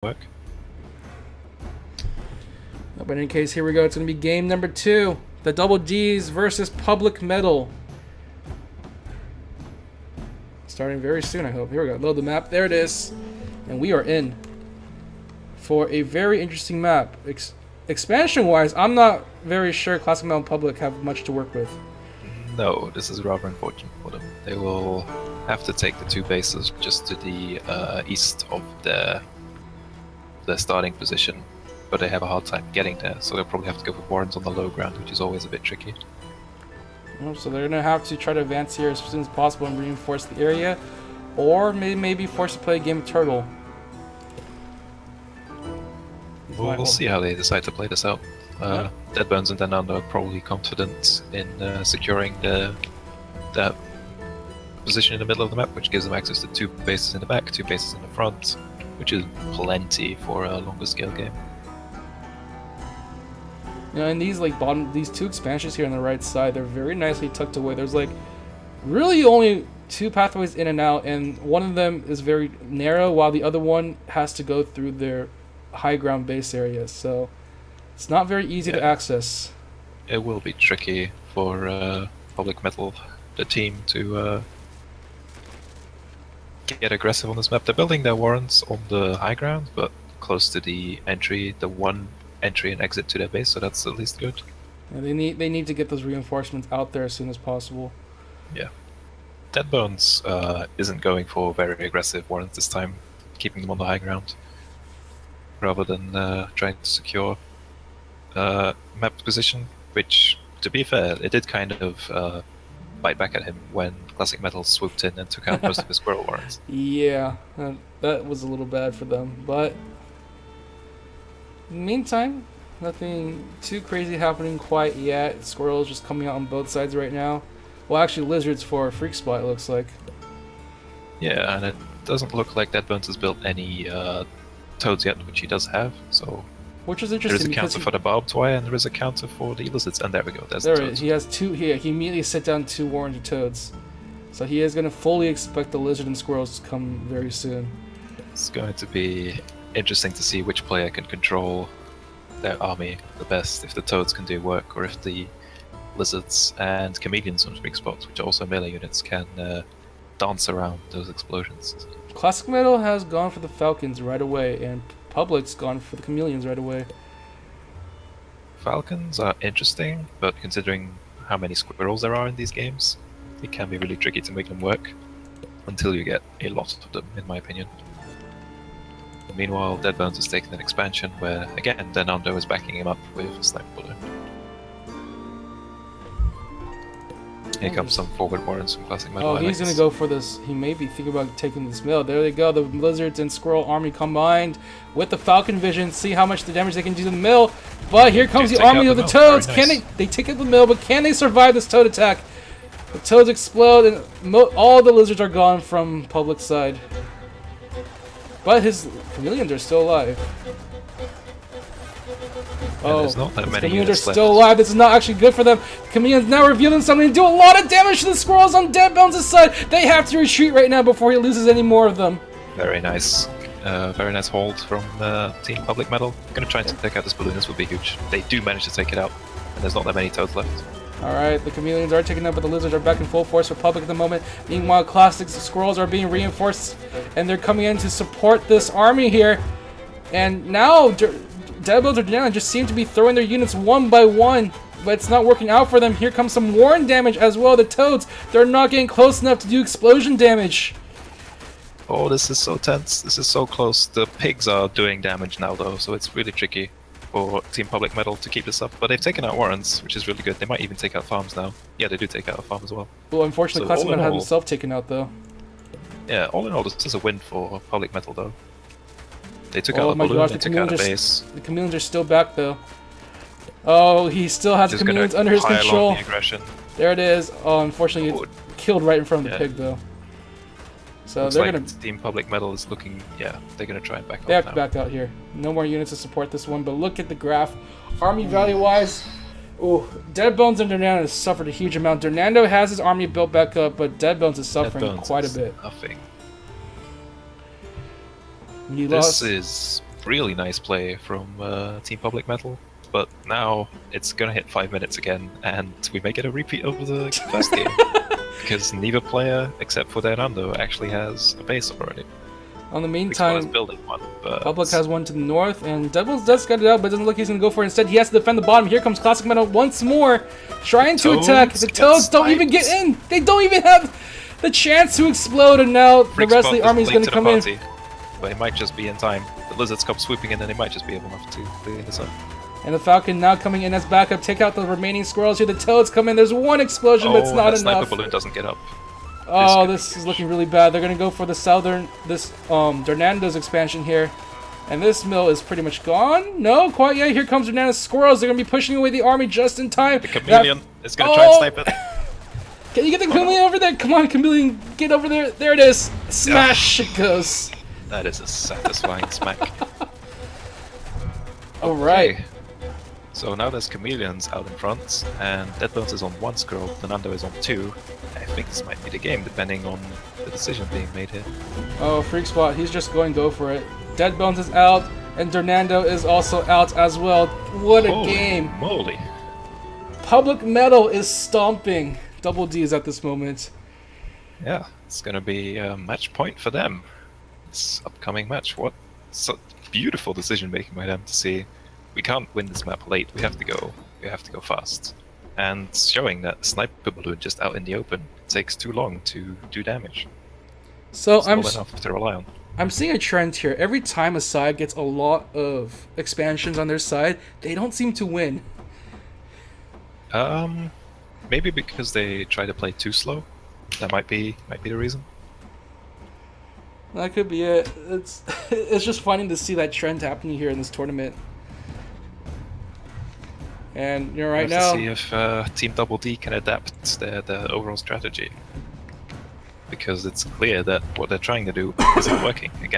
work. But in any case, here we go. It's going to be game number 2. The Double Ds versus PublicMetal. Starting very soon, I hope. Here we go. Load the map. There it is. And we are in for a very interesting map. Expansion-wise, I'm not very sure Classic Metal and Public have much to work with. No, this is rather unfortunate for them. They will have to take the 2 bases just to the east of their starting position, but they have a hard time getting there, so they'll probably have to go for warrants on the low ground, which is always a bit tricky. So they're going to have to try to advance here as soon as possible and reinforce the area, or maybe forced to play a game of Turtle. We'll see how they decide to play this out. Deadbones and Denando are probably confident in securing the position in the middle of the map, which gives them access to 2 bases in the back, 2 bases in the front, which is plenty for a longer scale game. You know, and these 2 expansions here on the right side, they're very nicely tucked away. There's like really only 2 pathways in and out, and one of them is very narrow, while the other one has to go through their high ground base area. So it's not very easy to access. It will be tricky for PublicMetal, the team, to get aggressive on this map. They're building their warrants on the high ground, but close to the entry, the one entry and exit to their base, so that's at least good. Yeah, they need to get those reinforcements out there as soon as possible. Yeah. Deadbones isn't going for very aggressive warrants this time, keeping them on the high ground, rather than trying to secure map position, which, to be fair, it did kind of bite back at him when Classic Metal swooped in and took out most of his squirrel warrants. Yeah, that was a little bad for them, but in the meantime, nothing too crazy happening quite yet. Squirrels just coming out on both sides right now. Well, actually, lizards for a freak spot, it looks like. Yeah, and it doesn't look like Deadbones has built any toads yet, which he does have, so... Which is interesting. There is a counter for the barbed wire, and there is a counter for the lizards, and there we go, there's the toads. He has 2 here. He immediately set down 2 warranted toads. So he is going to fully expect the lizard and squirrels to come very soon. It's going to be interesting to see which player can control their army the best, if the toads can do work, or if the lizards and chameleons on weak spots, which are also melee units, can dance around those explosions. Classic Metal has gone for the falcons right away, and Public's gone for the chameleons right away. Falcons are interesting, but considering how many squirrels there are in these games, it can be really tricky to make them work until you get a lot of them, in my opinion. Meanwhile, Deadbones has taken an expansion where, again, Denando is backing him up with a sniper bullet. Here comes some forward warrants from Classic Metal. Oh, he's going to go for this. He may be thinking about taking this mill. There they go. The lizards and squirrel army combined with the falcon vision. See how much the damage they can do to the mill. But here comes the army of the toads. Nice. Can they take out the mill, but can they survive this toad attack? The toads explode, and all the lizards are gone from Public's side. But his chameleons are still alive. Oh, there's not that many chameleons are units left. still alive. This is not actually good for them. Chameleons now revealing something to do a lot of damage to the squirrels on Deadbones' side. They have to retreat right now before he loses any more of them. Very nice hold from Team PublicMetal. Gonna try and take out this balloon. This would be huge. They do manage to take it out, and there's not that many toads left. Alright, the chameleons are taken out, but the lizards are back in full force for Public at the moment. Meanwhile, Classic's squirrels are being reinforced, and they're coming in to support this army here. And now, Deadbones or Denando just seem to be throwing their units one by one, but it's not working out for them. Here comes some warren damage as well. The toads, they're not getting close enough to do explosion damage. Oh, this is so tense. This is so close. The pigs are doing damage now, though, so it's really tricky for Team PublicMetal to keep this up. But they've taken out warrants, which is really good. They might even take out farms now. Yeah, they do take out a farm as well. Well, unfortunately, Classic Metal had himself taken out, though. Yeah, all in all, this is a win for PublicMetal, though. They took out a balloon, they took out a base. The chameleons are still back, though. Oh, he still has the chameleons under his control. The aggression. There it is. Oh, unfortunately, it's killed right in front of the pig, though. So looks they're like gonna. Team PublicMetal is looking. Yeah, they're gonna try and back out. They have to back out here. No more units to support this one. But look at the graph. Army value-wise, oh, Deadbones and Denando has suffered a huge amount. Denando has his army built back up, but Deadbones is suffering quite a bit. Nothing. He This lost. is really nice play from Team Public Metal, but now it's gonna hit 5 minutes again, and we may get a repeat of the first game because neither player, except for Fernando, actually has a base already. On the Is meantime, building one, but Public has one to the north, and Devils does get it out, but it doesn't look like he's going to go for it. Instead, he has to defend the bottom. Here comes Classic Metal once more, trying to attack. The Toads don't even get in. They don't even have the chance to explode, and now the rest of the army is going to come in. But it might just be in time. The Lizards come swooping in, and they might just be able enough to clear this up. And the Falcon now coming in as backup. Take out the remaining squirrels here. The Toads come in. There's one explosion, but it's not enough. Sniper balloon doesn't get up. Oh, this is looking really bad. They're going to go for the Hernando's expansion here. And this mill is pretty much gone. No, quite yet. Here comes Hernando's squirrels. They're going to be pushing away the army just in time. The Chameleon is going to try and snipe it. Can you get the Chameleon over there? Come on, Chameleon. Get over there. There it is. Smash it goes. That is a satisfying smack. Alright. Okay. So now there's Chameleons out in front, and Deadbones is on one scroll, Fernando is on two. I think this might be the game, depending on the decision being made here. Oh, Freak Spot, he's just going to go for it. Deadbones is out, and Hernando is also out as well. What a game. Moly. Public Metal is stomping Double Ds at this moment. Yeah, it's going to be a match point for them. This upcoming match. What beautiful decision making by them to see. We can't win this map late. We have to go fast. And showing that sniper balloon just out in the open takes too long to do damage. So it's not enough to rely on. I'm seeing a trend here. Every time a side gets a lot of expansions on their side, they don't seem to win. Maybe because they try to play too slow. That might be the reason. That could be it. It's just funny to see that trend happening here in this tournament. And you know, right now, to see if Team Double D can adapt their overall strategy, because it's clear that what they're trying to do isn't working against